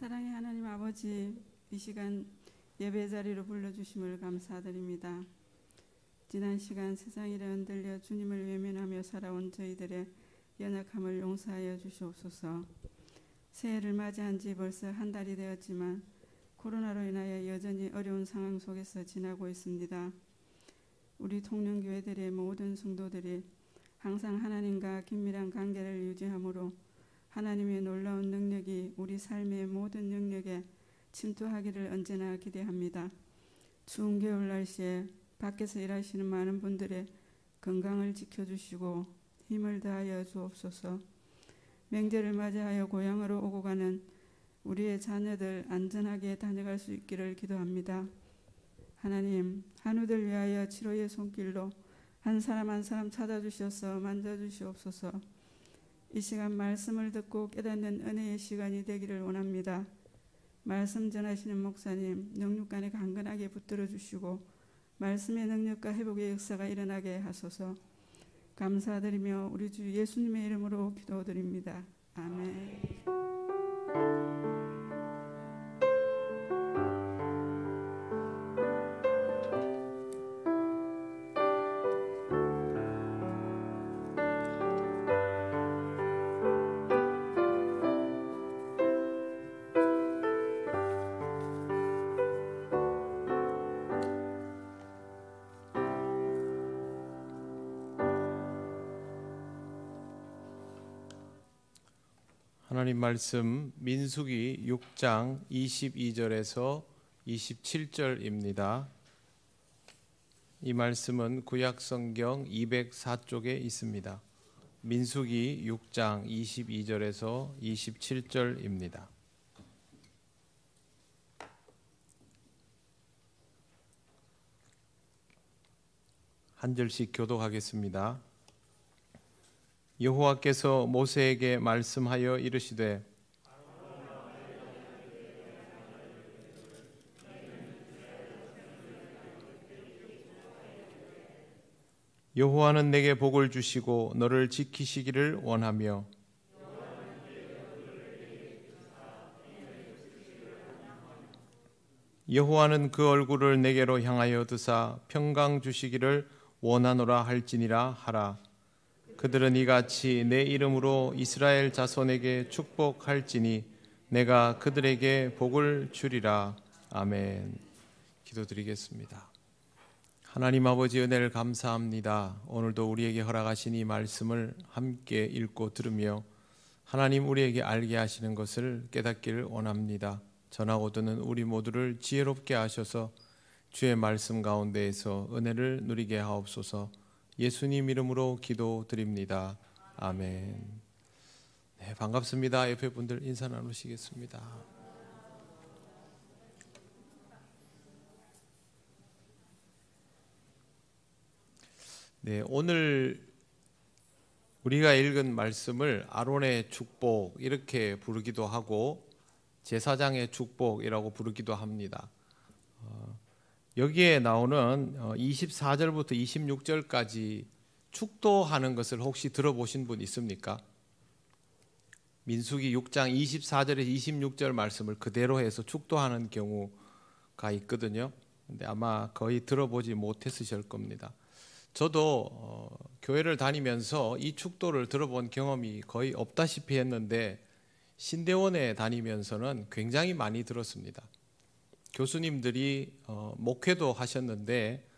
사랑의 하나님 아버지, 이 시간 예배 자리로 불러주심을 감사드립니다. 지난 시간 세상 일에 흔들려 주님을 외면하며 살아온 저희들의 연약함을 용서하여 주시옵소서. 새해를 맞이한 지 벌써 한 달이 되었지만 코로나로 인하여 여전히 어려운 상황 속에서 지나고 있습니다. 우리 통영교회들의 모든 성도들이 항상 하나님과 긴밀한 관계를 유지함으로 하나님의 놀라운 능력이 우리 삶의 모든 영역에 침투하기를 언제나 기대합니다. 추운 겨울 날씨에 밖에서 일하시는 많은 분들의 건강을 지켜주시고 힘을 다하여 주옵소서. 명절을 맞이하여 고향으로 오고 가는 우리의 자녀들 안전하게 다녀갈 수 있기를 기도합니다. 하나님, 한우들 위하여 치료의 손길로 한 사람 한 사람 찾아주셔서 만져주시옵소서. 이 시간 말씀을 듣고 깨닫는 은혜의 시간이 되기를 원합니다. 말씀 전하시는 목사님, 영육간에 강건하게 붙들어 주시고 말씀의 능력과 회복의 역사가 일어나게 하소서. 감사드리며 우리 주 예수님의 이름으로 기도드립니다. 아멘. 하나님 말씀 민수기 6장 22절에서 27절입니다. 이 말씀은 구약성경 204쪽에 있습니다. 민수기 6장 22절에서 27절입니다. 한 절씩 교독하겠습니다. 여호와께서 모세에게 말씀하여 이르시되 여호와는 내게 복을 주시고 너를 지키시기를 원하며 여호와는 그 얼굴을 내게로 향하여 드사 평강 주시기를 원하노라 할지니라 하라. 그들은 이같이 내 이름으로 이스라엘 자손에게 축복할지니 내가 그들에게 복을 주리라. 아멘. 기도드리겠습니다. 하나님 아버지, 은혜를 감사합니다. 오늘도 우리에게 허락하신 이 말씀을 함께 읽고 들으며 하나님 우리에게 알게 하시는 것을 깨닫기를 원합니다. 전하고 듣는 우리 모두를 지혜롭게 하셔서 주의 말씀 가운데에서 은혜를 누리게 하옵소서. 예수님 이름으로 기도드립니다. 아멘. 네, 반갑습니다. 옆에 분들 인사 나누시겠습니다. 네, 오늘 우리가 읽은 말씀을 아론의 축복 이렇게 부르기도 하고 제사장의 축복이라고 부르기도 합니다. 여기에 나오는 24절부터 26절까지 축도하는 것을 혹시 들어보신 분 있습니까? 민수기 6장 24절에서 26절 말씀을 그대로 해서 축도하는 경우가 있거든요. 근데 아마 거의 들어보지 못했으실 겁니다. 저도 교회를 다니면서 이 축도를 들어본 경험이 거의 없다시피 했는데 신대원에 다니면서는 굉장히 많이 들었습니다. 교수님들이 목회도 하셨는데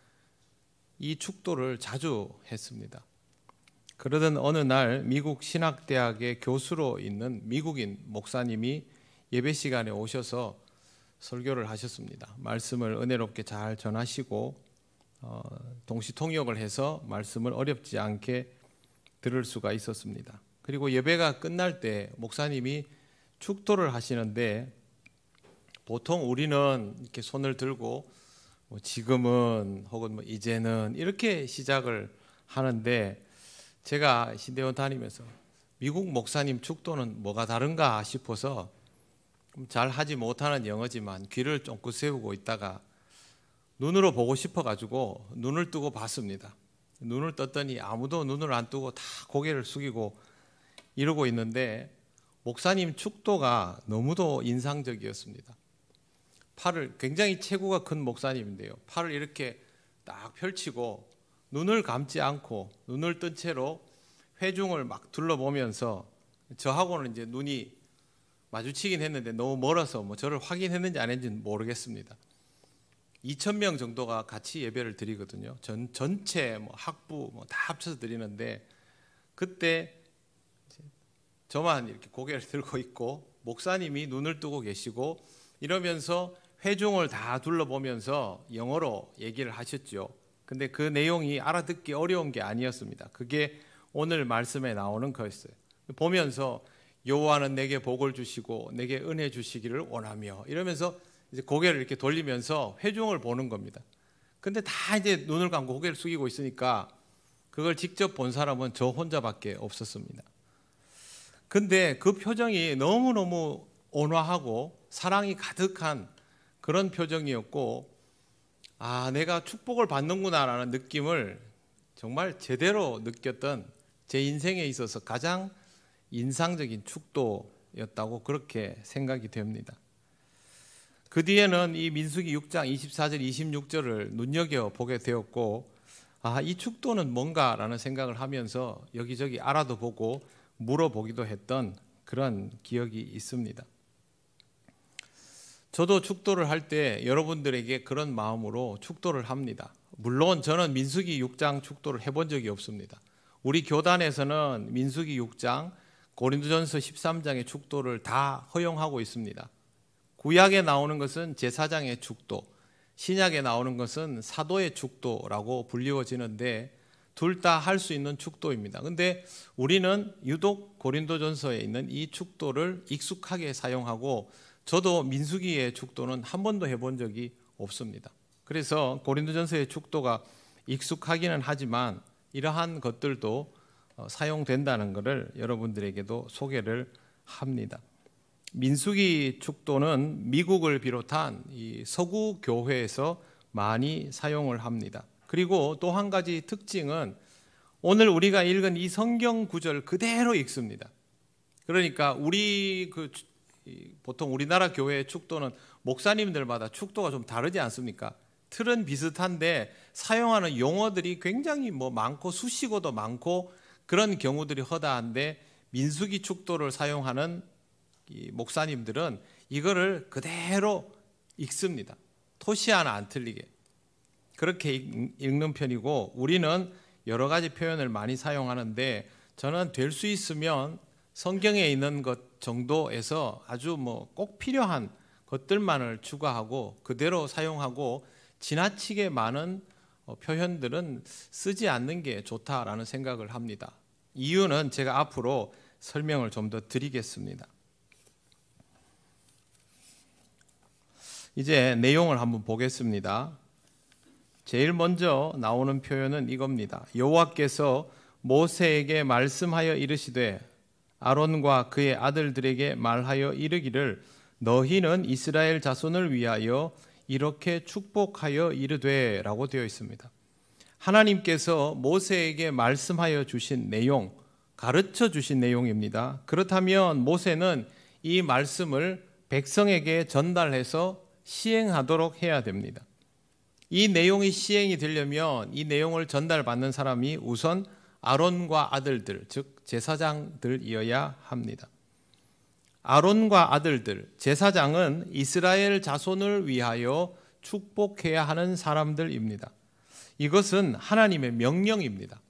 이 축도를 자주 했습니다. 그러던 어느 날 미국 신학대학의 교수로 있는 미국인 목사님이 예배 시간에 오셔서 설교를 하셨습니다. 말씀을 은혜롭게 잘 전하시고 동시통역을 해서 말씀을 어렵지 않게 들을 수가 있었습니다. 그리고 예배가 끝날 때 목사님이 축도를 하시는데 보통 우리는 이렇게 손을 들고 지금은 혹은 이제는 이렇게 시작을 하는데 제가 신대원 다니면서 미국 목사님 축도는 뭐가 다른가 싶어서 잘 하지 못하는 영어지만 귀를 쫑긋 세우고 있다가 눈으로 보고 싶어가지고 눈을 뜨고 봤습니다. 눈을 떴더니 아무도 눈을 안 뜨고 다 고개를 숙이고 이러고 있는데 목사님 축도가 너무도 인상적이었습니다. 팔을, 굉장히 체구가 큰 목사님인데요, 팔을 이렇게 딱 펼치고 눈을 감지 않고 눈을 뜬 채로 회중을 막 둘러보면서, 저하고는 이제 눈이 마주치긴 했는데 너무 멀어서 뭐 저를 확인했는지 안 했는지는 모르겠습니다. 2,000명 정도가 같이 예배를 드리거든요. 전체 뭐 학부 뭐 다 합쳐서 드리는데, 그때 저만 이렇게 고개를 들고 있고 목사님이 눈을 뜨고 계시고 이러면서 회중을 다 둘러보면서 영어로 얘기를 하셨죠. 근데 그 내용이 알아듣기 어려운 게 아니었습니다. 그게 오늘 말씀에 나오는 거였어요. 보면서 여호와는 내게 복을 주시고 내게 은혜 주시기를 원하며 이러면서 이제 고개를 이렇게 돌리면서 회중을 보는 겁니다. 근데 다 이제 눈을 감고 고개를 숙이고 있으니까 그걸 직접 본 사람은 저 혼자밖에 없었습니다. 근데 그 표정이 너무너무 온화하고 사랑이 가득한 그런 표정이었고, 아, 내가 축복을 받는구나라는 느낌을 정말 제대로 느꼈던, 제 인생에 있어서 가장 인상적인 축도였다고 그렇게 생각이 됩니다. 그 뒤에는 이 민수기 6장 24절 26절을 눈여겨보게 되었고, 아, 이 축도는 뭔가라는 생각을 하면서 여기저기 알아도 보고 물어보기도 했던 그런 기억이 있습니다. 저도 축도를 할 때 여러분들에게 그런 마음으로 축도를 합니다. 물론 저는 민수기 6장 축도를 해본 적이 없습니다. 우리 교단에서는 민수기 6장, 고린도전서 13장의 축도를 다 허용하고 있습니다. 구약에 나오는 것은 제사장의 축도, 신약에 나오는 것은 사도의 축도라고 불리워지는데 둘 다 할 수 있는 축도입니다. 근데 우리는 유독 고린도전서에 있는 이 축도를 익숙하게 사용하고, 저도 민수기의 축도는 한 번도 해본 적이 없습니다. 그래서 고린도전서의 축도가 익숙하기는 하지만 이러한 것들도 사용된다는 것을 여러분들에게도 소개를 합니다. 민수기 축도는 미국을 비롯한 이 서구 교회에서 많이 사용을 합니다. 그리고 또 한 가지 특징은 오늘 우리가 읽은 이 성경 구절 그대로 읽습니다. 그러니까 보통 우리나라 교회의 축도는 목사님들마다 축도가 좀 다르지 않습니까? 틀은 비슷한데 사용하는 용어들이 굉장히 많고 수식어도 많고 그런 경우들이 허다한데, 민수기 축도를 사용하는 이 목사님들은 이거를 그대로 읽습니다. 토시 하나 안 틀리게 그렇게 읽는 편이고, 우리는 여러 가지 표현을 많이 사용하는데 저는 될 수 있으면 성경에 있는 것 정도에서 아주 꼭 필요한 것들만을 추가하고 그대로 사용하고, 지나치게 많은 표현들은 쓰지 않는 게 좋다라는 생각을 합니다. 이유는 제가 앞으로 설명을 좀 더 드리겠습니다. 이제 내용을 한번 보겠습니다. 제일 먼저 나오는 표현은 이겁니다. 여호와께서 모세에게 말씀하여 이르시되 아론과 그의 아들들에게 말하여 이르기를 너희는 이스라엘 자손을 위하여 이렇게 축복하여 이르되 라고 되어 있습니다. 하나님께서 모세에게 말씀하여 주신 내용, 가르쳐 주신 내용입니다. 그렇다면 모세는 이 말씀을 백성에게 전달해서 시행하도록 해야 됩니다. 이 내용이 시행이 되려면 이 내용을 전달받는 사람이 우선 아론과 아들들, 즉 제사장들이어야 합니다. 아론과 아들들, 제사장은 이스라엘 자손을 위하여 축복해야 하는 사람들입니다. 이것은 하나님의 명령입니다.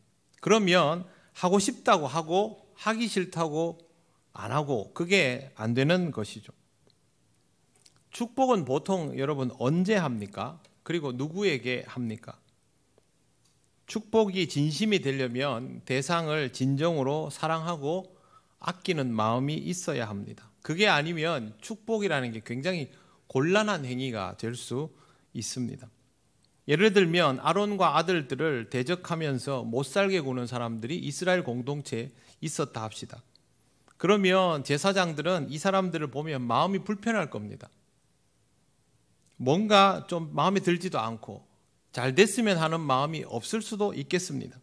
그러면 하고 싶다고 하고 하기 싫다고 안 하고 그게 안 되는 것이죠. 축복은 보통 여러분 언제 합니까? 그리고 누구에게 합니까? 축복이 진심이 되려면 대상을 진정으로 사랑하고 아끼는 마음이 있어야 합니다. 그게 아니면 축복이라는 게 굉장히 곤란한 행위가 될 수 있습니다. 예를 들면 아론과 아들들을 대적하면서 못살게 구는 사람들이 이스라엘 공동체에 있었다 합시다. 그러면 제사장들은 이 사람들을 보면 마음이 불편할 겁니다. 뭔가 좀 마음에 들지도 않고 잘 됐으면 하는 마음이 없을 수도 있겠습니다.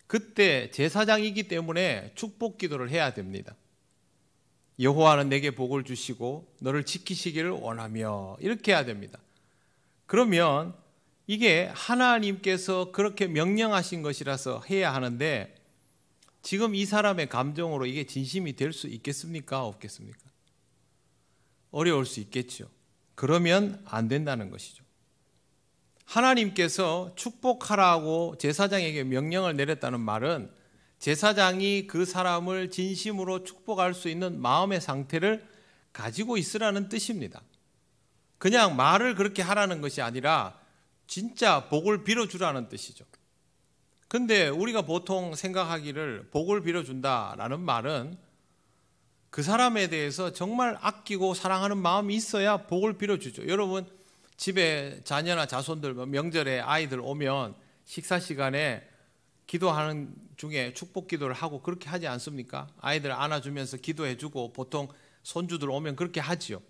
그때 제사장이기 때문에 축복 기도를 해야 됩니다. 여호와는 내게 복을 주시고 너를 지키시기를 원하며, 이렇게 해야 됩니다. 그러면 이게 하나님께서 그렇게 명령하신 것이라서 해야 하는데, 지금 이 사람의 감정으로 이게 진심이 될 수 있겠습니까? 없겠습니까? 어려울 수 있겠죠. 그러면 안 된다는 것이죠. 하나님께서 축복하라고 제사장에게 명령을 내렸다는 말은 제사장이 그 사람을 진심으로 축복할 수 있는 마음의 상태를 가지고 있으라는 뜻입니다. 그냥 말을 그렇게 하라는 것이 아니라 진짜 복을 빌어주라는 뜻이죠. 근데 우리가 보통 생각하기를 복을 빌어준다라는 말은 그 사람에 대해서 정말 아끼고 사랑하는 마음이 있어야 복을 빌어주죠. 여러분 집에 자녀나 자손들, 명절에 아이들 오면 식사 시간에 기도하는 중에 축복 기도를 하고 그렇게 하지 않습니까? 아이들 안아주면서 기도해주고 보통 손주들 오면 그렇게 하지요.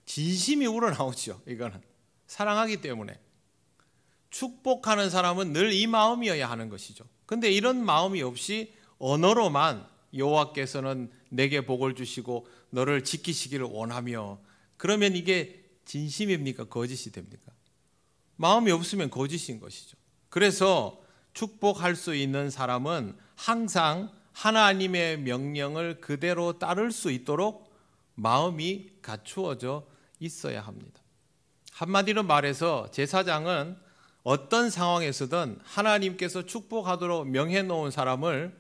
진심이 우러나오죠. 이거는 사랑하기 때문에. 축복하는 사람은 늘 이 마음이어야 하는 것이죠. 근데 이런 마음이 없이 언어로만 여호와께서는 내게 복을 주시고 너를 지키시기를 원하며, 그러면 이게 진심입니까? 거짓이 됩니까? 마음이 없으면 거짓인 것이죠. 그래서 축복할 수 있는 사람은 항상 하나님의 명령을 그대로 따를 수 있도록 마음이 갖추어져 있어야 합니다. 한마디로 말해서 제사장은 어떤 상황에서든 하나님께서 축복하도록 명해 놓은 사람을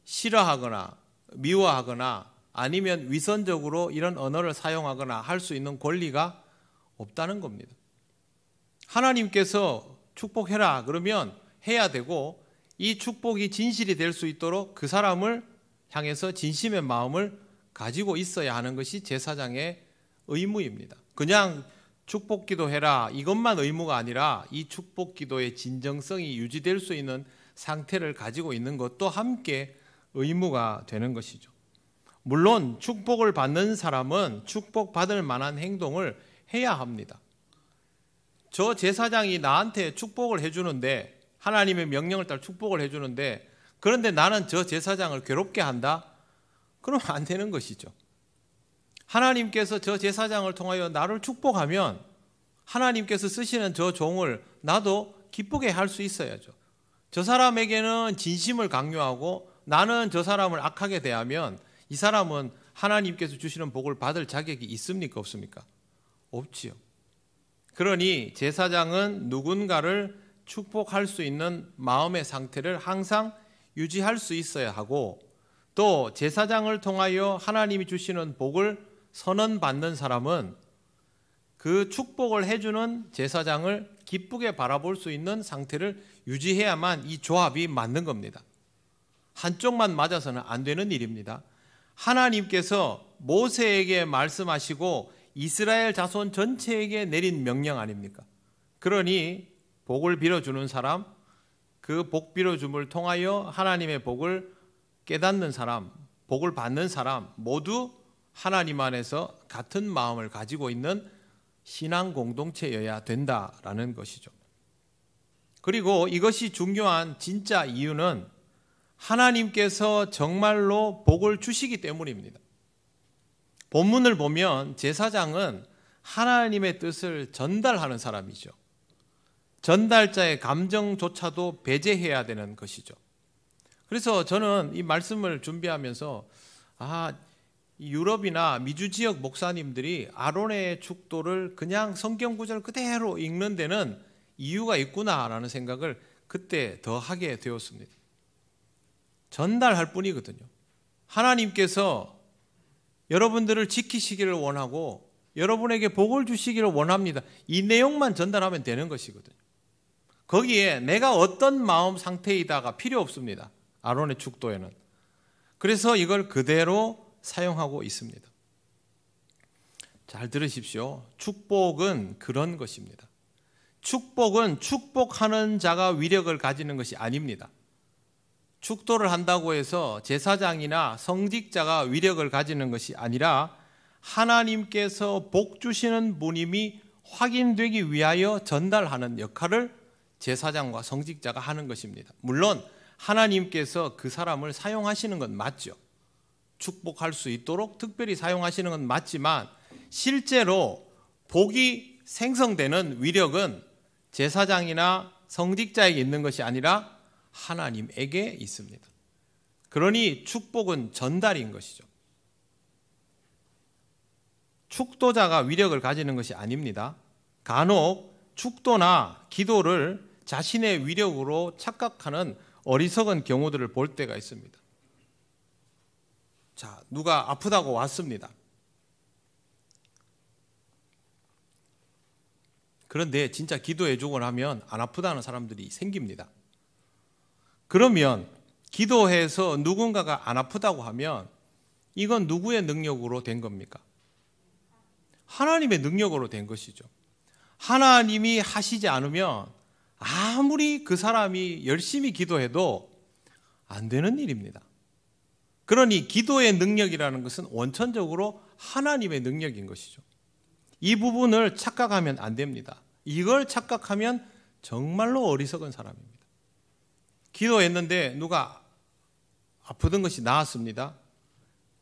싫어하거나 미워하거나 아니면 위선적으로 이런 언어를 사용하거나 할 수 있는 권리가 없다는 겁니다. 하나님께서 축복해라 그러면 해야 되고, 이 축복이 진실이 될 수 있도록 그 사람을 향해서 진심의 마음을 가지고 있어야 하는 것이 제사장의 의무입니다. 그냥 축복 기도해라 이것만 의무가 아니라 이 축복 기도의 진정성이 유지될 수 있는 상태를 가지고 있는 것도 함께 의무가 되는 것이죠. 물론 축복을 받는 사람은 축복받을 만한 행동을 해야 합니다. 저 제사장이 나한테 축복을 해주는데, 하나님의 명령을 따라 축복을 해주는데, 그런데 나는 저 제사장을 괴롭게 한다? 그러면 안 되는 것이죠. 하나님께서 저 제사장을 통하여 나를 축복하면 하나님께서 쓰시는 저 종을 나도 기쁘게 할 수 있어야죠. 저 사람에게는 진심을 강요하고 나는 저 사람을 악하게 대하면 이 사람은 하나님께서 주시는 복을 받을 자격이 있습니까? 없습니까? 없지요. 그러니 제사장은 누군가를 축복할 수 있는 마음의 상태를 항상 유지할 수 있어야 하고, 또 제사장을 통하여 하나님이 주시는 복을 선언받는 사람은 그 축복을 해주는 제사장을 기쁘게 바라볼 수 있는 상태를 유지해야만 이 조합이 맞는 겁니다. 한쪽만 맞아서는 안 되는 일입니다. 하나님께서 모세에게 말씀하시고 이스라엘 자손 전체에게 내린 명령 아닙니까? 그러니 복을 빌어주는 사람, 그 복 빌어줌을 통하여 하나님의 복을 깨닫는 사람, 복을 받는 사람 모두 하나님 안에서 같은 마음을 가지고 있는 신앙 공동체여야 된다라는 것이죠. 그리고 이것이 중요한 진짜 이유는 하나님께서 정말로 복을 주시기 때문입니다. 본문을 보면 제사장은 하나님의 뜻을 전달하는 사람이죠. 전달자의 감정조차도 배제해야 되는 것이죠. 그래서 저는 이 말씀을 준비하면서 유럽이나 미주 지역 목사님들이 아론의 축도를 그냥 성경 구절 그대로 읽는 데는 이유가 있구나라는 생각을 그때 더 하게 되었습니다. 전달할 뿐이거든요. 하나님께서 여러분들을 지키시기를 원하고 여러분에게 복을 주시기를 원합니다. 이 내용만 전달하면 되는 것이거든요. 거기에 내가 어떤 마음 상태이다가 필요 없습니다. 아론의 축도에는. 그래서 이걸 그대로 사용하고 있습니다. 잘 들으십시오. 축복은 그런 것입니다. 축복은 축복하는 자가 위력을 가지는 것이 아닙니다. 축도를 한다고 해서 제사장이나 성직자가 위력을 가지는 것이 아니라 하나님께서 복 주시는 분임이 확인되기 위하여 전달하는 역할을 제사장과 성직자가 하는 것입니다. 물론 하나님께서 그 사람을 사용하시는 건 맞죠. 축복할 수 있도록 특별히 사용하시는 건 맞지만 실제로 복이 생성되는 위력은 제사장이나 성직자에게 있는 것이 아니라 하나님에게 있습니다. 그러니 축복은 전달인 것이죠. 축도자가 위력을 가지는 것이 아닙니다. 간혹 축도나 기도를 자신의 위력으로 착각하는 어리석은 경우들을 볼 때가 있습니다. 자, 누가 아프다고 왔습니다. 그런데 진짜 기도해 주고 나면 안 아프다는 사람들이 생깁니다. 그러면 기도해서 누군가가 안 아프다고 하면 이건 누구의 능력으로 된 겁니까? 하나님의 능력으로 된 것이죠. 하나님이 하시지 않으면 아무리 그 사람이 열심히 기도해도 안 되는 일입니다. 그러니 기도의 능력이라는 것은 원천적으로 하나님의 능력인 것이죠. 이 부분을 착각하면 안 됩니다. 이걸 착각하면 정말로 어리석은 사람입니다. 기도했는데 누가 아프던 것이 나았습니다.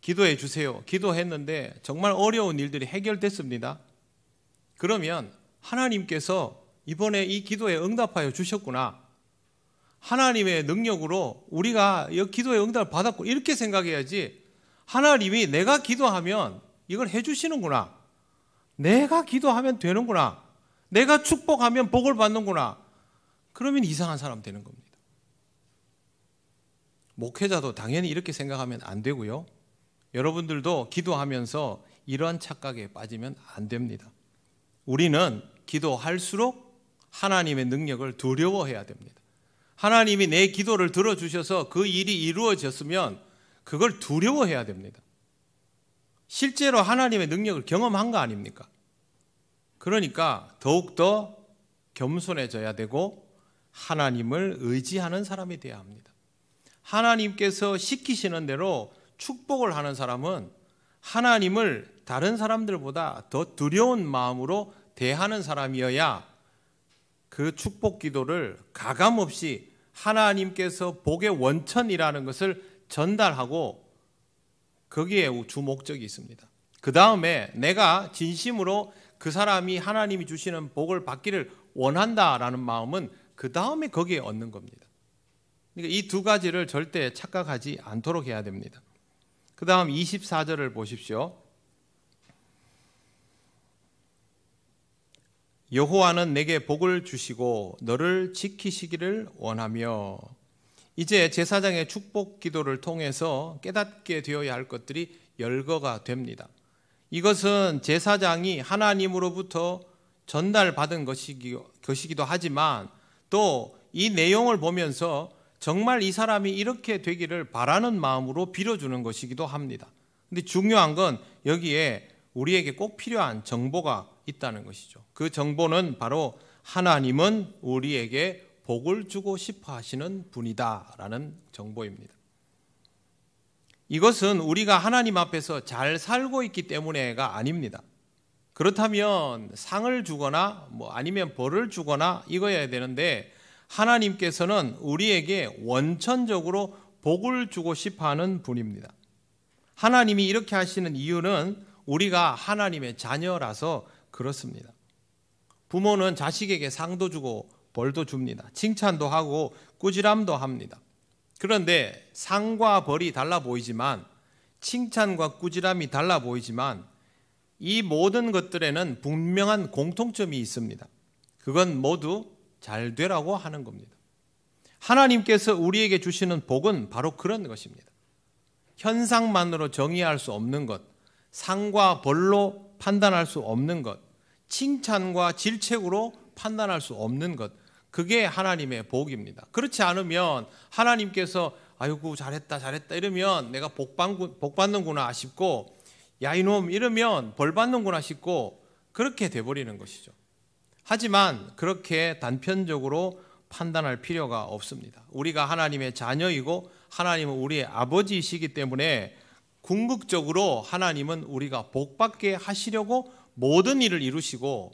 기도해 주세요. 기도했는데 정말 어려운 일들이 해결됐습니다. 그러면 하나님께서 이번에 이 기도에 응답하여 주셨구나. 하나님의 능력으로 우리가 이 기도의 응답을 받았고 이렇게 생각해야지 하나님이 내가 기도하면 이걸 해주시는구나. 내가 기도하면 되는구나. 내가 축복하면 복을 받는구나. 그러면 이상한 사람 되는 겁니다. 목회자도 당연히 이렇게 생각하면 안 되고요. 여러분들도 기도하면서 이러한 착각에 빠지면 안 됩니다. 우리는 기도할수록 하나님의 능력을 두려워해야 됩니다. 하나님이 내 기도를 들어주셔서 그 일이 이루어졌으면 그걸 두려워해야 됩니다. 실제로 하나님의 능력을 경험한 거 아닙니까? 그러니까 더욱더 겸손해져야 되고 하나님을 의지하는 사람이 되어야 합니다. 하나님께서 시키시는 대로 축복을 하는 사람은 하나님을 다른 사람들보다 더 두려운 마음으로 대하는 사람이어야 그 축복 기도를 가감없이 하나님께서 복의 원천이라는 것을 전달하고 거기에 주 목적이 있습니다. 그 다음에 내가 진심으로 그 사람이 하나님이 주시는 복을 받기를 원한다라는 마음은 그 다음에 거기에 얻는 겁니다. 그러니까 이 두 가지를 절대 착각하지 않도록 해야 됩니다. 그 다음 24절을 보십시오. 여호와는 내게 복을 주시고 너를 지키시기를 원하며. 이제 제사장의 축복 기도를 통해서 깨닫게 되어야 할 것들이 열거가 됩니다. 이것은 제사장이 하나님으로부터 전달받은 것이기도 하지만 또 이 내용을 보면서 정말 이 사람이 이렇게 되기를 바라는 마음으로 빌어주는 것이기도 합니다. 근데 중요한 건 여기에 우리에게 꼭 필요한 정보가 있다는 것이죠. 그 정보는 바로 하나님은 우리에게 복을 주고 싶어 하시는 분이다라는 정보입니다. 이것은 우리가 하나님 앞에서 잘 살고 있기 때문에가 아닙니다. 그렇다면 상을 주거나 아니면 벌을 주거나 이거여야 되는데 하나님께서는 우리에게 원천적으로 복을 주고 싶어 하는 분입니다. 하나님이 이렇게 하시는 이유는 우리가 하나님의 자녀라서 그렇습니다. 부모는 자식에게 상도 주고 벌도 줍니다. 칭찬도 하고 꾸지람도 합니다. 그런데 상과 벌이 달라 보이지만 칭찬과 꾸지람이 달라 보이지만 이 모든 것들에는 분명한 공통점이 있습니다. 그건 모두 잘 되라고 하는 겁니다. 하나님께서 우리에게 주시는 복은 바로 그런 것입니다. 현상만으로 정의할 수 없는 것, 상과 벌로 판단할 수 없는 것, 칭찬과 질책으로 판단할 수 없는 것, 그게 하나님의 복입니다. 그렇지 않으면 하나님께서 아이고 잘했다 이러면 내가 복 받는구나 싶고 야 이놈 이러면 벌 받는구나 싶고 그렇게 돼버리는 것이죠. 하지만 그렇게 단편적으로 판단할 필요가 없습니다. 우리가 하나님의 자녀이고 하나님은 우리의 아버지이시기 때문에 궁극적으로 하나님은 우리가 복받게 하시려고 모든 일을 이루시고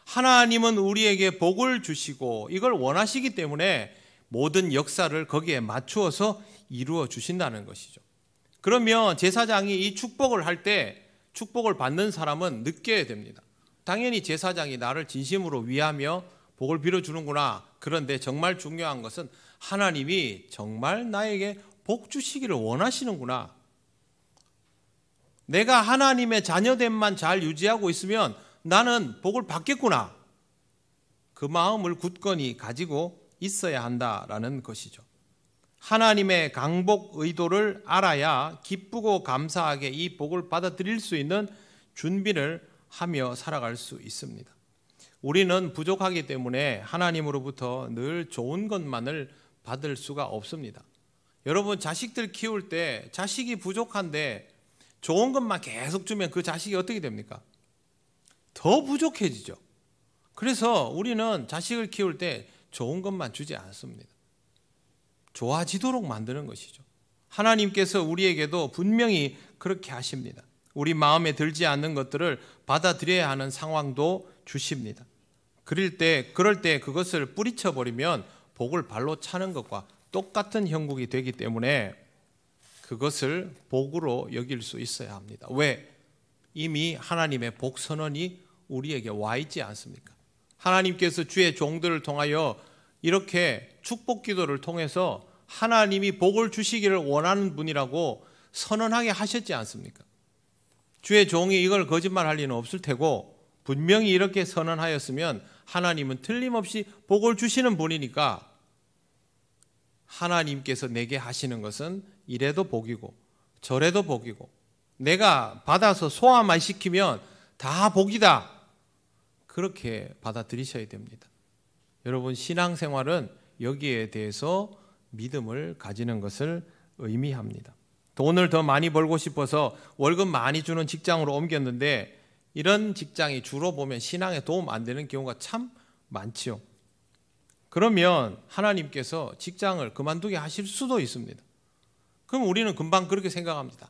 하나님은 우리에게 복을 주시고 이걸 원하시기 때문에 모든 역사를 거기에 맞추어서 이루어 주신다는 것이죠. 그러면 제사장이 이 축복을 할 때 축복을 받는 사람은 느껴야 됩니다. 당연히 제사장이 나를 진심으로 위하며 복을 빌어주는구나. 그런데 정말 중요한 것은 하나님이 정말 나에게 복 주시기를 원하시는구나. 내가 하나님의 자녀됨만 잘 유지하고 있으면 나는 복을 받겠구나. 그 마음을 굳건히 가지고 있어야 한다라는 것이죠. 하나님의 강복 의도를 알아야 기쁘고 감사하게 이 복을 받아들일 수 있는 준비를 하며 살아갈 수 있습니다. 우리는 부족하기 때문에 하나님으로부터 늘 좋은 것만을 받을 수가 없습니다. 여러분, 자식들 키울 때 자식이 부족한데 좋은 것만 계속 주면 그 자식이 어떻게 됩니까? 더 부족해지죠. 그래서 우리는 자식을 키울 때 좋은 것만 주지 않습니다. 좋아지도록 만드는 것이죠. 하나님께서 우리에게도 분명히 그렇게 하십니다. 우리 마음에 들지 않는 것들을 받아들여야 하는 상황도 주십니다. 그럴 때 그것을 뿌리쳐 버리면 복을 발로 차는 것과 똑같은 형국이 되기 때문에 그것을 복으로 여길 수 있어야 합니다. 왜? 이미 하나님의 복 선언이 우리에게 와 있지 않습니까? 하나님께서 주의 종들을 통하여 이렇게 축복 기도를 통해서 하나님이 복을 주시기를 원하는 분이라고 선언하게 하셨지 않습니까? 주의 종이 이걸 거짓말할 리는 없을 테고 분명히 이렇게 선언하였으면 하나님은 틀림없이 복을 주시는 분이니까 하나님께서 내게 하시는 것은 이래도 복이고 저래도 복이고 내가 받아서 소화만 시키면 다 복이다. 그렇게 받아들이셔야 됩니다. 여러분, 신앙생활은 여기에 대해서 믿음을 가지는 것을 의미합니다. 돈을 더 많이 벌고 싶어서 월급 많이 주는 직장으로 옮겼는데 이런 직장이 주로 보면 신앙에 도움 안 되는 경우가 참 많지요. 그러면 하나님께서 직장을 그만두게 하실 수도 있습니다. 그럼 우리는 금방 그렇게 생각합니다.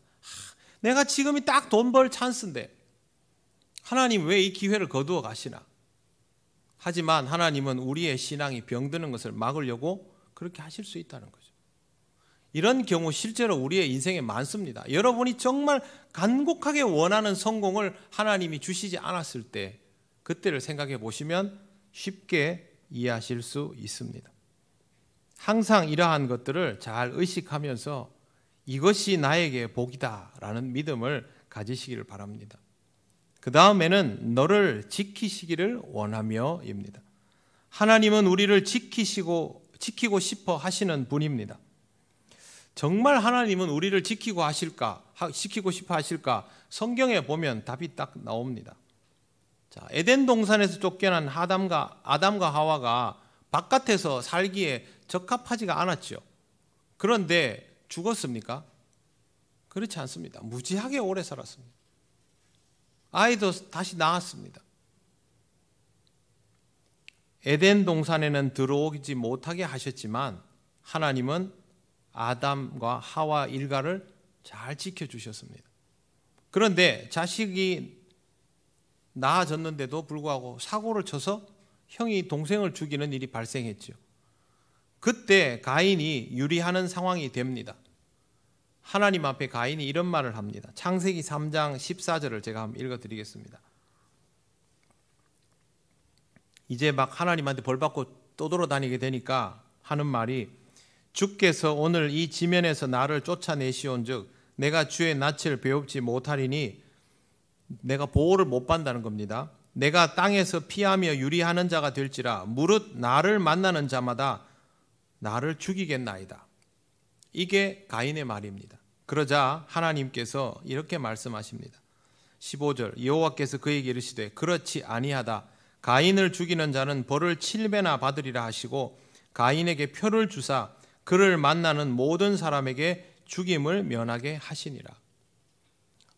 내가 지금이 딱 돈 벌 찬스인데 하나님 왜 이 기회를 거두어 가시나? 하지만 하나님은 우리의 신앙이 병드는 것을 막으려고 그렇게 하실 수 있다는 거죠. 이런 경우 실제로 우리의 인생에 많습니다. 여러분이 정말 간곡하게 원하는 성공을 하나님이 주시지 않았을 때 그때를 생각해 보시면 쉽게 이해하실 수 있습니다. 항상 이러한 것들을 잘 의식하면서 이것이 나에게 복이다라는 믿음을 가지시기를 바랍니다. 그 다음에는 너를 지키시기를 원하며입니다. 하나님은 우리를 지키고 싶어 하시는 분입니다. 정말 하나님은 우리를 지키고 싶어 하실까? 성경에 보면 답이 딱 나옵니다. 자, 에덴 동산에서 쫓겨난 아담과 하와가 바깥에서 살기에 적합하지가 않았죠. 그런데 죽었습니까? 그렇지 않습니다. 무지하게 오래 살았습니다. 아이도 다시 낳았습니다. 에덴 동산에는 들어오지 못하게 하셨지만 하나님은 아담과 하와 일가를 잘 지켜주셨습니다. 그런데 자식이 낳아졌는데도 불구하고 사고를 쳐서 형이 동생을 죽이는 일이 발생했죠. 그때 가인이 유리하는 상황이 됩니다. 하나님 앞에 가인이 이런 말을 합니다. 창세기 3장 14절을 제가 한번 읽어드리겠습니다. 이제 막 하나님한테 벌받고 떠돌아다니게 되니까 하는 말이 주께서 오늘 이 지면에서 나를 쫓아내시온즉 내가 주의 낯을 배웁지 못하리니 내가 보호를 못 받는다는 겁니다. 내가 땅에서 피하며 유리하는 자가 될지라 무릇 나를 만나는 자마다 나를 죽이겠나이다. 이게 가인의 말입니다. 그러자 하나님께서 이렇게 말씀하십니다. 15절 여호와께서 그에게 이르시되 그렇지 아니하다. 가인을 죽이는 자는 벌을 7배나 받으리라 하시고 가인에게 표를 주사 그를 만나는 모든 사람에게 죽임을 면하게 하시니라.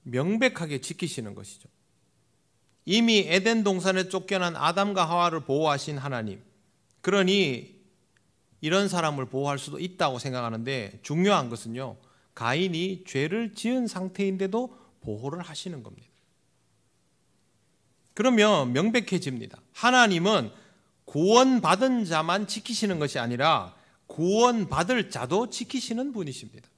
명백하게 지키시는 것이죠. 이미 에덴 동산에 쫓겨난 아담과 하와를 보호하신 하나님, 그러니 이런 사람을 보호할 수도 있다고 생각하는데 중요한 것은요, 가인이 죄를 지은 상태인데도 보호를 하시는 겁니다. 그러면 명백해집니다. 하나님은 구원받은 자만 지키시는 것이 아니라 구원받을 자도 지키시는 분이십니다.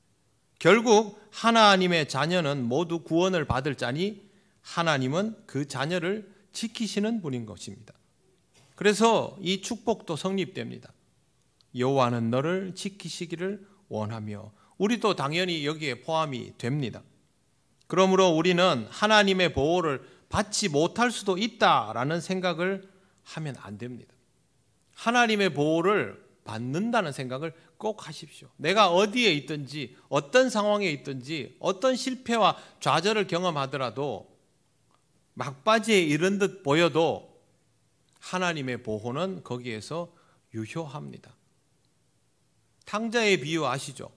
결국 하나님의 자녀는 모두 구원을 받을 자니 하나님은 그 자녀를 지키시는 분인 것입니다. 그래서 이 축복도 성립됩니다. 여호와는 너를 지키시기를 원하며, 우리도 당연히 여기에 포함이 됩니다. 그러므로 우리는 하나님의 보호를 받지 못할 수도 있다라는 생각을 하면 안 됩니다. 하나님의 보호를 받는다는 생각을 꼭 하십시오. 내가 어디에 있든지, 어떤 상황에 있든지, 어떤 실패와 좌절을 경험하더라도, 막바지에 이른 듯 보여도 하나님의 보호는 거기에서 유효합니다. 탕자의 비유 아시죠?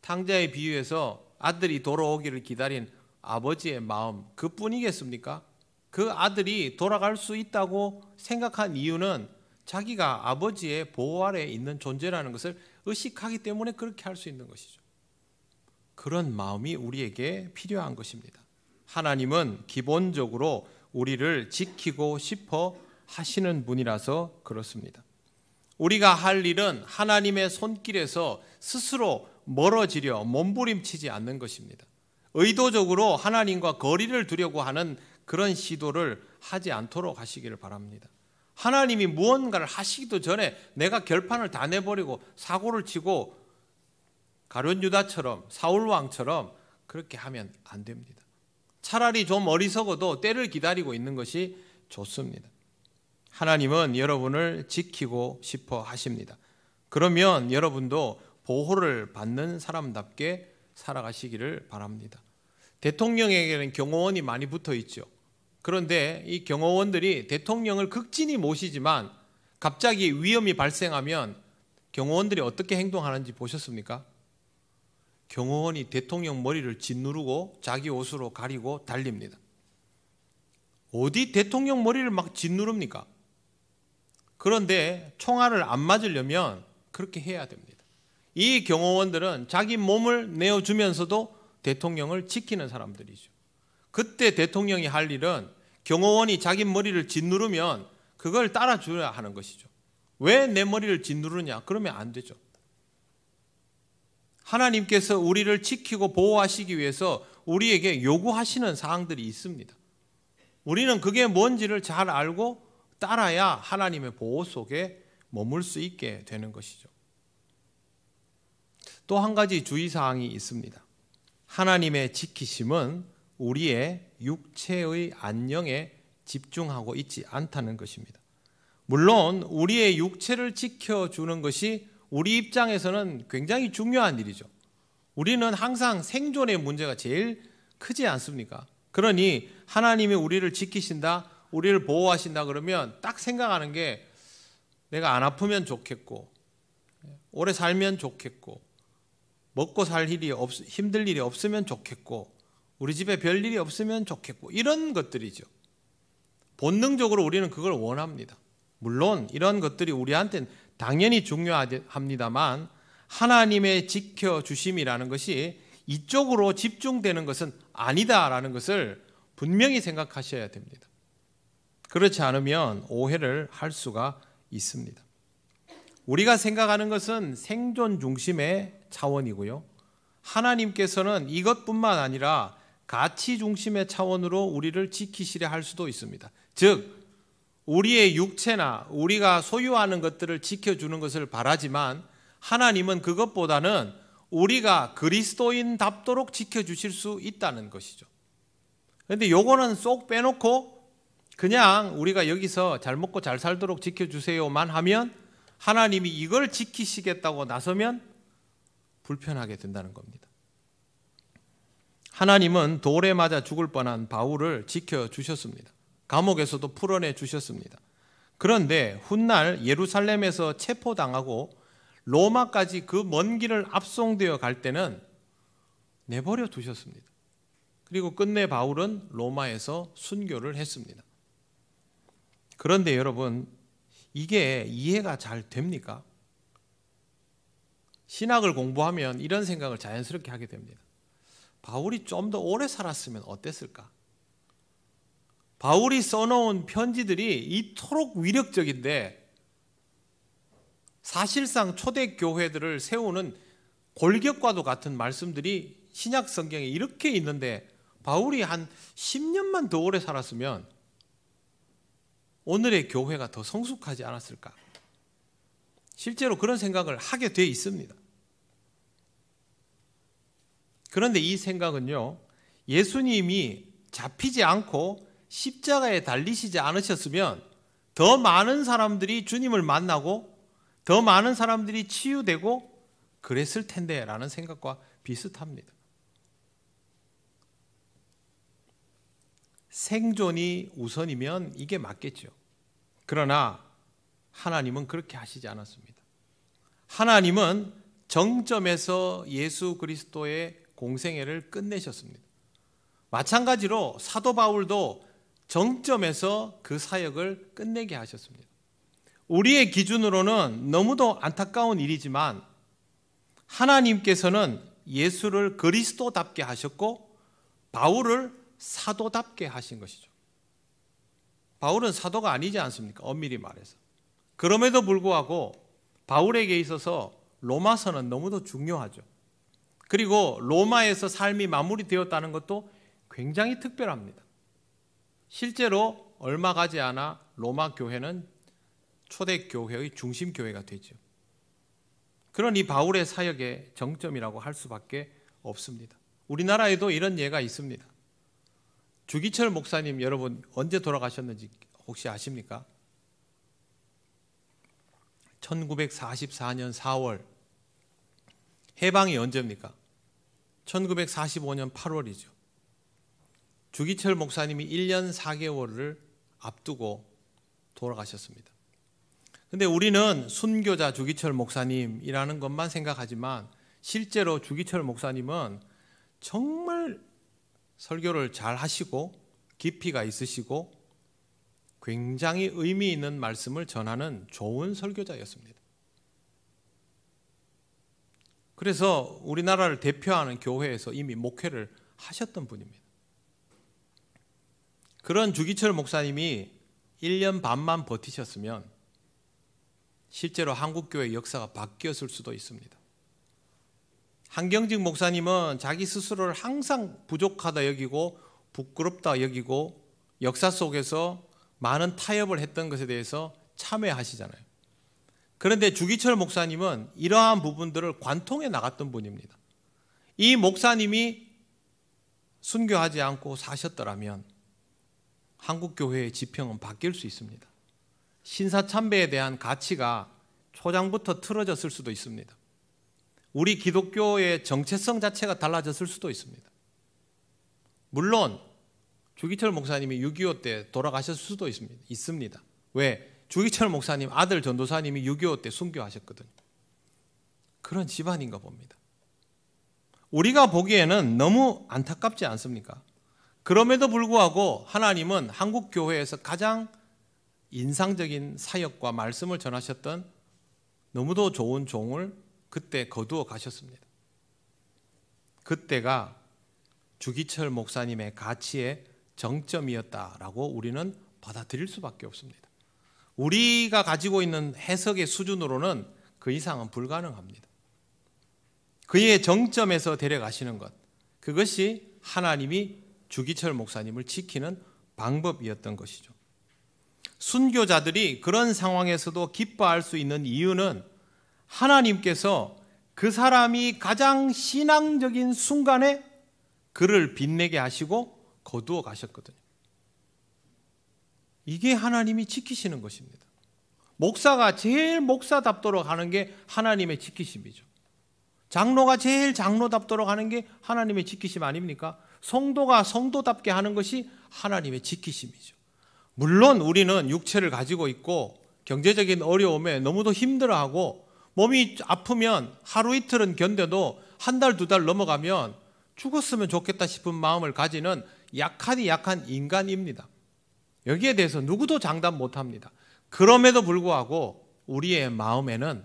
탕자의 비유에서 아들이 돌아오기를 기다린 아버지의 마음, 그뿐이겠습니까? 그 아들이 돌아갈 수 있다고 생각한 이유는 자기가 아버지의 보호 아래에 있는 존재라는 것을 의식하기 때문에 그렇게 할 수 있는 것이죠. 그런 마음이 우리에게 필요한 것입니다. 하나님은 기본적으로 우리를 지키고 싶어 하시는 분이라서 그렇습니다. 우리가 할 일은 하나님의 손길에서 스스로 멀어지려 몸부림치지 않는 것입니다. 의도적으로 하나님과 거리를 두려고 하는 그런 시도를 하지 않도록 하시기를 바랍니다. 하나님이 무언가를 하시기도 전에 내가 결판을 다 내버리고 사고를 치고 가룟 유다처럼, 사울 왕처럼 그렇게 하면 안 됩니다. 차라리 좀 어리석어도 때를 기다리고 있는 것이 좋습니다. 하나님은 여러분을 지키고 싶어 하십니다. 그러면 여러분도 보호를 받는 사람답게 살아가시기를 바랍니다. 대통령에게는 경호원이 많이 붙어 있죠. 그런데 이 경호원들이 대통령을 극진히 모시지만 갑자기 위험이 발생하면 경호원들이 어떻게 행동하는지 보셨습니까? 경호원이 대통령 머리를 짓누르고 자기 옷으로 가리고 달립니다. 어디 대통령 머리를 막 짓누릅니까? 그런데 총알을 안 맞으려면 그렇게 해야 됩니다. 이 경호원들은 자기 몸을 내어주면서도 대통령을 지키는 사람들이죠. 그때 대통령이 할 일은 경호원이 자기 머리를 짓누르면 그걸 따라줘야 하는 것이죠. 왜 내 머리를 짓누르냐? 그러면 안 되죠. 하나님께서 우리를 지키고 보호하시기 위해서 우리에게 요구하시는 사항들이 있습니다. 우리는 그게 뭔지를 잘 알고 따라야 하나님의 보호 속에 머물 수 있게 되는 것이죠. 또 한 가지 주의사항이 있습니다. 하나님의 지키심은 우리의 육체의 안녕에 집중하고 있지 않다는 것입니다. 물론 우리의 육체를 지켜주는 것이 우리 입장에서는 굉장히 중요한 일이죠. 우리는 항상 생존의 문제가 제일 크지 않습니까? 그러니 하나님이 우리를 지키신다, 우리를 보호하신다 그러면 딱 생각하는 게 내가 안 아프면 좋겠고, 오래 살면 좋겠고, 먹고 살 일이 힘들 일이 없으면 좋겠고, 우리 집에 별 일이 없으면 좋겠고, 이런 것들이죠. 본능적으로 우리는 그걸 원합니다. 물론 이런 것들이 우리한테는 당연히 중요합니다만 하나님의 지켜주심이라는 것이 이쪽으로 집중되는 것은 아니다라는 것을 분명히 생각하셔야 됩니다. 그렇지 않으면 오해를 할 수가 있습니다. 우리가 생각하는 것은 생존 중심의 차원이고요. 하나님께서는 이것뿐만 아니라 가치 중심의 차원으로 우리를 지키시려 할 수도 있습니다. 즉 우리의 육체나 우리가 소유하는 것들을 지켜주는 것을 바라지만 하나님은 그것보다는 우리가 그리스도인답도록 지켜주실 수 있다는 것이죠. 그런데 요거는 쏙 빼놓고 그냥 우리가 여기서 잘 먹고 잘 살도록 지켜주세요만 하면 하나님이 이걸 지키시겠다고 나서면 불편하게 된다는 겁니다. 하나님은 돌에 맞아 죽을 뻔한 바울을 지켜주셨습니다. 감옥에서도 풀어내 주셨습니다. 그런데 훗날 예루살렘에서 체포당하고 로마까지 그 먼 길을 압송되어 갈 때는 내버려 두셨습니다. 그리고 끝내 바울은 로마에서 순교를 했습니다. 그런데 여러분, 이게 이해가 잘 됩니까? 신학을 공부하면 이런 생각을 자연스럽게 하게 됩니다. 바울이 좀 더 오래 살았으면 어땠을까? 바울이 써놓은 편지들이 이토록 위력적인데 사실상 초대 교회들을 세우는 골격과도 같은 말씀들이 신약 성경에 이렇게 있는데 바울이 한 10년만 더 오래 살았으면 오늘의 교회가 더 성숙하지 않았을까? 실제로 그런 생각을 하게 돼 있습니다. 그런데 이 생각은요, 예수님이 잡히지 않고 십자가에 달리시지 않으셨으면 더 많은 사람들이 주님을 만나고 더 많은 사람들이 치유되고 그랬을 텐데 라는 생각과 비슷합니다. 생존이 우선이면 이게 맞겠죠. 그러나 하나님은 그렇게 하시지 않았습니다. 하나님은 정점에서 예수 그리스도의 공생애를 끝내셨습니다. 마찬가지로 사도 바울도 정점에서 그 사역을 끝내게 하셨습니다. 우리의 기준으로는 너무도 안타까운 일이지만 하나님께서는 예수를 그리스도답게 하셨고 바울을 사도답게 하신 것이죠. 바울은 사도가 아니지 않습니까? 엄밀히 말해서. 그럼에도 불구하고 바울에게 있어서 로마서는 너무도 중요하죠. 그리고 로마에서 삶이 마무리되었다는 것도 굉장히 특별합니다. 실제로 얼마 가지 않아 로마 교회는 초대교회의 중심교회가 되죠. 그러니 바울의 사역의 정점이라고 할 수밖에 없습니다. 우리나라에도 이런 예가 있습니다. 주기철 목사님 여러분 언제 돌아가셨는지 혹시 아십니까? 1944년 4월. 해방이 언제입니까? 1945년 8월이죠. 주기철 목사님이 1년 4개월을 앞두고 돌아가셨습니다. 근데 우리는 순교자 주기철 목사님이라는 것만 생각하지만 실제로 주기철 목사님은 정말 설교를 잘 하시고 깊이가 있으시고 굉장히 의미 있는 말씀을 전하는 좋은 설교자였습니다. 그래서 우리나라를 대표하는 교회에서 이미 목회를 하셨던 분입니다. 그런 주기철 목사님이 1년 반만 버티셨으면 실제로 한국교회 역사가 바뀌었을 수도 있습니다. 한경직 목사님은 자기 스스로를 항상 부족하다 여기고 부끄럽다 여기고 역사 속에서 많은 타협을 했던 것에 대해서 참회하시잖아요. 그런데 주기철 목사님은 이러한 부분들을 관통해 나갔던 분입니다. 이 목사님이 순교하지 않고 사셨더라면 한국교회의 지평은 바뀔 수 있습니다. 신사참배에 대한 가치가 초장부터 틀어졌을 수도 있습니다. 우리 기독교의 정체성 자체가 달라졌을 수도 있습니다. 물론 주기철 목사님이 6.25 때 돌아가셨을 수도 있습니다. 왜? 주기철 목사님 아들 전도사님이 6.25 때 순교하셨거든요. 그런 집안인가 봅니다. 우리가 보기에는 너무 안타깝지 않습니까? 그럼에도 불구하고 하나님은 한국교회에서 가장 인상적인 사역과 말씀을 전하셨던 너무도 좋은 종을 그때 거두어 가셨습니다. 그때가 주기철 목사님의 가치의 정점이었다라고 우리는 받아들일 수밖에 없습니다. 우리가 가지고 있는 해석의 수준으로는 그 이상은 불가능합니다. 그의 정점에서 데려가시는 것, 그것이 하나님이 주기철 목사님을 지키는 방법이었던 것이죠. 순교자들이 그런 상황에서도 기뻐할 수 있는 이유는 하나님께서 그 사람이 가장 신앙적인 순간에 그를 빛내게 하시고 거두어 가셨거든요. 이게 하나님이 지키시는 것입니다. 목사가 제일 목사답도록 하는 게 하나님의 지키심이죠. 장로가 제일 장로답도록 하는 게 하나님의 지키심 아닙니까? 성도가 성도답게 하는 것이 하나님의 지키심이죠. 물론 우리는 육체를 가지고 있고 경제적인 어려움에 너무도 힘들어하고 몸이 아프면 하루 이틀은 견뎌도 한 달, 두 달 넘어가면 죽었으면 좋겠다 싶은 마음을 가지는 약하디 약한 인간입니다. 여기에 대해서 누구도 장담 못합니다. 그럼에도 불구하고 우리의 마음에는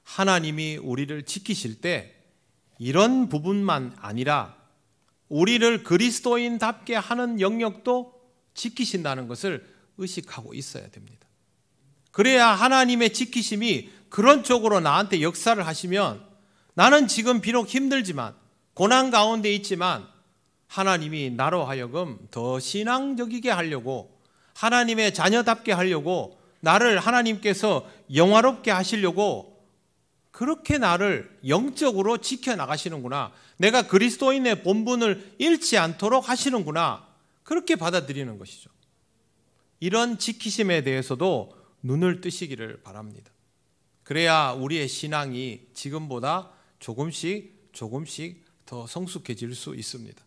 하나님이 우리를 지키실 때 이런 부분만 아니라 우리를 그리스도인답게 하는 영역도 지키신다는 것을 의식하고 있어야 됩니다. 그래야 하나님의 지키심이 그런 쪽으로 나한테 역사를 하시면 나는 지금 비록 힘들지만 고난 가운데 있지만 하나님이 나로 하여금 더 신앙적이게 하려고, 하나님의 자녀답게 하려고, 나를 하나님께서 영화롭게 하시려고 그렇게 나를 영적으로 지켜나가시는구나, 내가 그리스도인의 본분을 잃지 않도록 하시는구나, 그렇게 받아들이는 것이죠. 이런 지키심에 대해서도 눈을 뜨시기를 바랍니다. 그래야 우리의 신앙이 지금보다 조금씩 더 성숙해질 수 있습니다.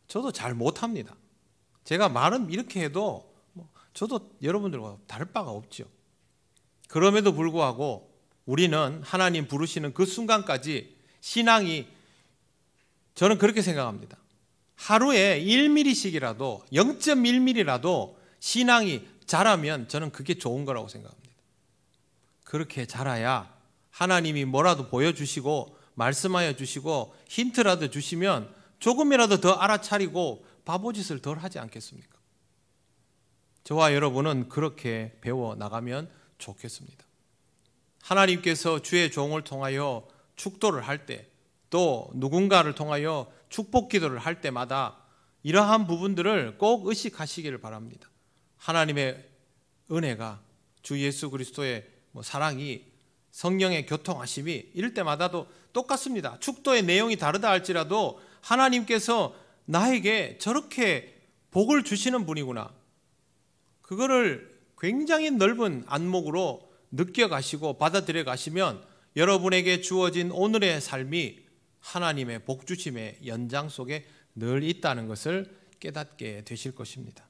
저도 잘 못합니다. 제가 말은 이렇게 해도 저도 여러분들과 다를 바가 없죠. 그럼에도 불구하고 우리는 하나님 부르시는 그 순간까지 신앙이, 저는 그렇게 생각합니다. 하루에 1mm씩이라도 0.1mm라도 신앙이 자라면 저는 그게 좋은 거라고 생각합니다. 그렇게 자라야 하나님이 뭐라도 보여주시고 말씀하여 주시고 힌트라도 주시면 조금이라도 더 알아차리고 바보짓을 덜 하지 않겠습니까? 저와 여러분은 그렇게 배워나가면 좋겠습니다. 하나님께서 주의 종을 통하여 축도를 할 때, 또 누군가를 통하여 축복 기도를 할 때마다 이러한 부분들을 꼭 의식하시기를 바랍니다. 하나님의 은혜가, 주 예수 그리스도의 사랑이, 성령의 교통하심이 이럴 때마다도 똑같습니다. 축도의 내용이 다르다 할지라도 하나님께서 나에게 저렇게 복을 주시는 분이구나, 그거를 굉장히 넓은 안목으로 느껴가시고 받아들여 가시면 여러분에게 주어진 오늘의 삶이 하나님의 복 주심의 연장 속에 늘 있다는 것을 깨닫게 되실 것입니다.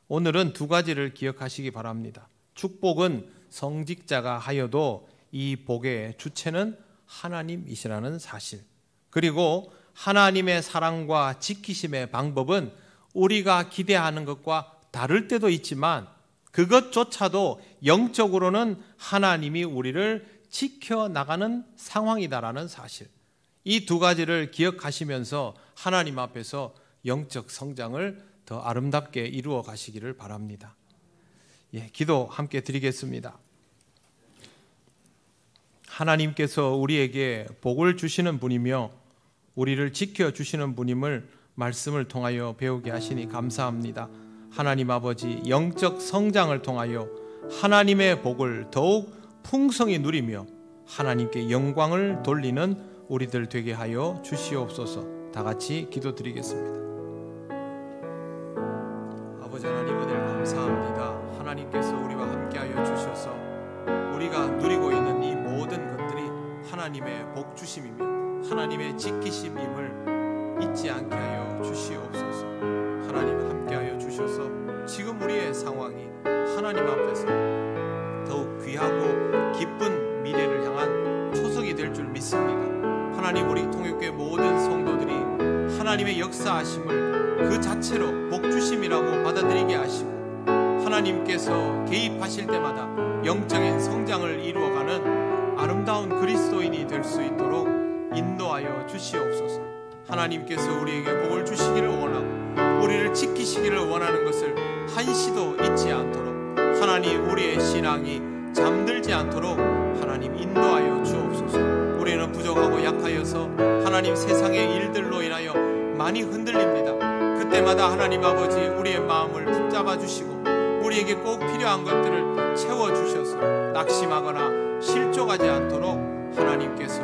오늘은 두 가지를 기억하시기 바랍니다. 축복은 성직자가 하여도 이 복의 주체는 하나님이시라는 사실, 그리고 하나님의 사랑과 지키심의 방법은 우리가 기대하는 것과 다를 때도 있지만 그것조차도 영적으로는 하나님이 우리를 지켜나가는 상황이다라는 사실, 이 두 가지를 기억하시면서 하나님 앞에서 영적 성장을 더 아름답게 이루어 가시기를 바랍니다. 기도 함께 드리겠습니다. 하나님께서 우리에게 복을 주시는 분이며 우리를 지켜주시는 분임을 말씀을 통하여 배우게 하시니 감사합니다. 하나님 아버지, 영적 성장을 통하여 하나님의 복을 더욱 풍성히 누리며 하나님께 영광을 돌리는 우리들 되게 하여 주시옵소서. 다 같이 기도드리겠습니다. 아버지 하나님, 은혜를 감사합니다. 하나님께서 우리와 함께하여 주셔서 우리가 누리고 있는 이 모든 것들이 하나님의 복 주심이며 하나님의 지키심임을 잊지 않게 하여 주시옵소서. 하나님 함께하여 주셔서 지금 우리의 상황이 하나님 앞에서 더욱 귀하고 기쁜 미래를 향한 초석이 될 줄 믿습니다. 하나님, 우리 통역교회 모든 성도들이 하나님의 역사하심을 그 자체로 복주심이라고 받아들이게 하시고 하나님께서 개입하실 때마다 영적인 성장을 이루어가는 아름다운 그리스도인이 될 수 있도록 인도하여 주시옵소서. 하나님께서 우리에게 복을 주시기를 원하고 우리를 지키시기를 원하는 것을 한시도 잊지 않도록 하나님, 우리의 신앙이 잠들지 않도록 하나님 인도하여 주옵소서. 우리는 부족하고 약하여서 하나님 세상의 일들로 인하여 많이 흔들립니다. 그때마다 하나님 아버지, 우리의 마음을 붙잡아 주시고 우리에게 꼭 필요한 것들을 채워주셔서 낙심하거나 실족하지 않도록 하나님께서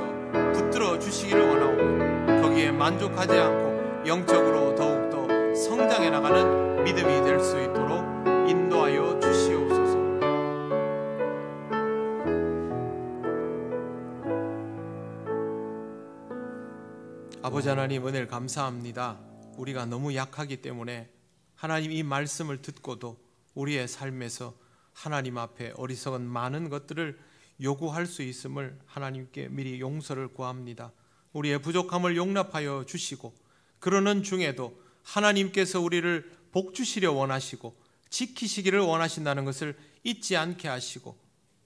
붙들어 주시기를 원하오며 거기에 만족하지 않고 영적으로 더욱더 성장해 나가는 믿음이 될 수 있도록 인도하여 주시옵소서. 아버지 하나님, 은혜를 감사합니다. 우리가 너무 약하기 때문에 하나님 이 말씀을 듣고도 우리의 삶에서 하나님 앞에 어리석은 많은 것들을 요구할 수 있음을 하나님께 미리 용서를 구합니다. 우리의 부족함을 용납하여 주시고 그러는 중에도 하나님께서 우리를 복주시려 원하시고 지키시기를 원하신다는 것을 잊지 않게 하시고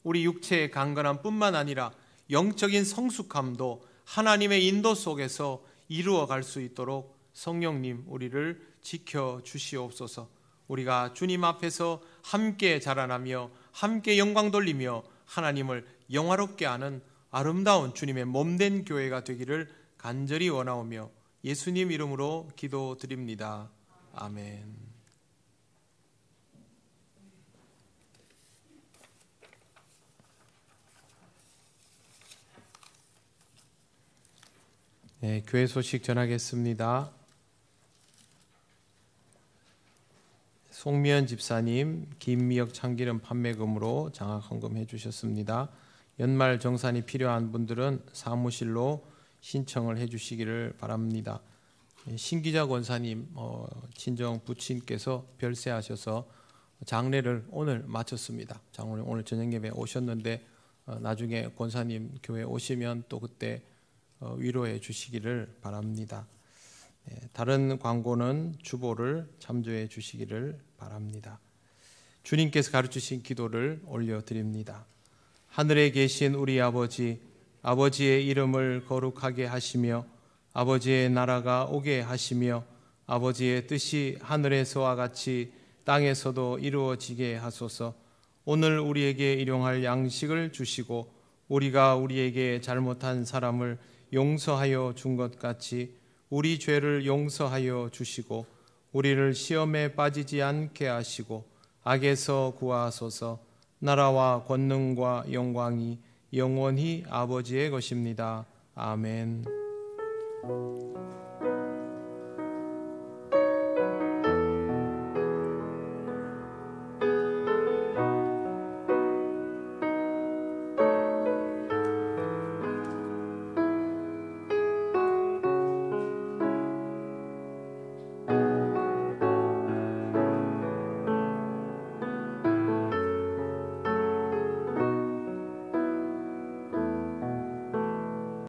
우리 육체의 강건함 뿐만 아니라 영적인 성숙함도 하나님의 인도 속에서 이루어갈 수 있도록 성령님, 우리를 지켜주시옵소서. 우리가 주님 앞에서 함께 자라나며 함께 영광 돌리며 하나님을 영화롭게 하는 아름다운 주님의 몸된 교회가 되기를 간절히 원하오며 예수님 이름으로 기도드립니다. 아멘. 네, 교회 소식 전하겠습니다. 송미연 집사님 김미역 참기름 판매금으로 장학헌금 해주셨습니다. 연말 정산이 필요한 분들은 사무실로 신청을 해주시기를 바랍니다. 신기자 권사님 친정 부친께서 별세하셔서 장례를 오늘 마쳤습니다. 장례를 오늘 저녁 예배 오셨는데 나중에 권사님 교회 오시면 또 그때 위로해 주시기를 바랍니다. 다른 광고는 주보를 참조해 주시기를 바랍니다. 주님께서 가르치신 기도를 올려드립니다. 하늘에 계신 우리 아버지, 아버지의 이름을 거룩하게 하시며 아버지의 나라가 오게 하시며 아버지의 뜻이 하늘에서와 같이 땅에서도 이루어지게 하소서. 오늘 우리에게 일용할 양식을 주시고 우리가 우리에게 잘못한 사람을 용서하여 준 것 같이 우리 죄를 용서하여 주시고 우리를 시험에 빠지지 않게 하시고 악에서 구하소서. 나라와 권능과 영광이 영원히 아버지의 것입니다. 아멘.